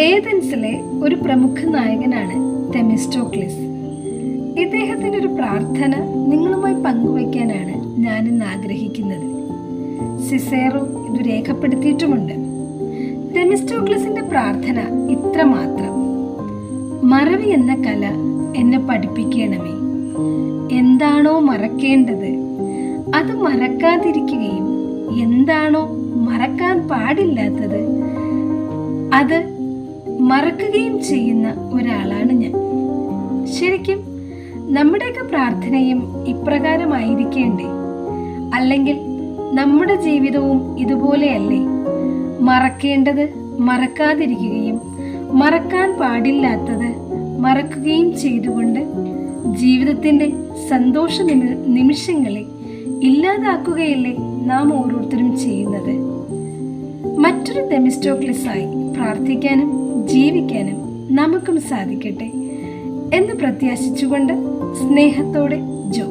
ഏതൻസിലെ ഒരു പ്രമുഖ നായകനാണ് തെമിസ്റ്റോക്ലിസ്. ഇദ്ദേഹത്തിൻ്റെ ഒരു പ്രാർത്ഥന നിങ്ങളുമായി പങ്കുവയ്ക്കാനാണ് ഞാനിന്ന് ആഗ്രഹിക്കുന്നത്. സിസേറോ ഇത് രേഖപ്പെടുത്തിയിട്ടുമുണ്ട്. തെമിസ്റ്റോക്ലിസിന്റെ പ്രാർത്ഥന ഇത്രമാത്രം: മറവി എന്ന കല എന്നെ പഠിപ്പിക്കണമേ. എന്താണോ മറക്കേണ്ടത് അത് മറക്കാതിരിക്കുകയും എന്താണോ മറക്കാൻ പാടില്ലാത്തത് അത് മറക്കുകയും ചെയ്യുന്ന ഒരാളാണ് ഞാൻ. ശരിക്കും നമ്മുടെയൊക്കെ പ്രാർത്ഥനയും ഇപ്രകാരമായിരിക്കേണ്ടേ? അല്ലെങ്കിൽ നമ്മുടെ ജീവിതവും ഇതുപോലെയല്ലേ? മറക്കേണ്ടത് മറക്കാതിരിക്കുകയും മറക്കാൻ പാടില്ലാത്തത് മറക്കുകയും ചെയ്തുകൊണ്ട് ജീവിതത്തിൻ്റെ സന്തോഷ നിമിഷങ്ങളെ ഇല്ലാതാക്കുകയല്ലേ നാം ഓരോരുത്തരും ചെയ്യുന്നത്? മറ്റൊരു തെമിസ്റ്റോക്ലിസായി പ്രാർത്ഥിക്കാനും ജീവിക്കാനും നമുക്കും സാധിക്കട്ടെ എന്ന് പ്രത്യാശിച്ചുകൊണ്ട് സ്നേഹത്തോടെ ജോ.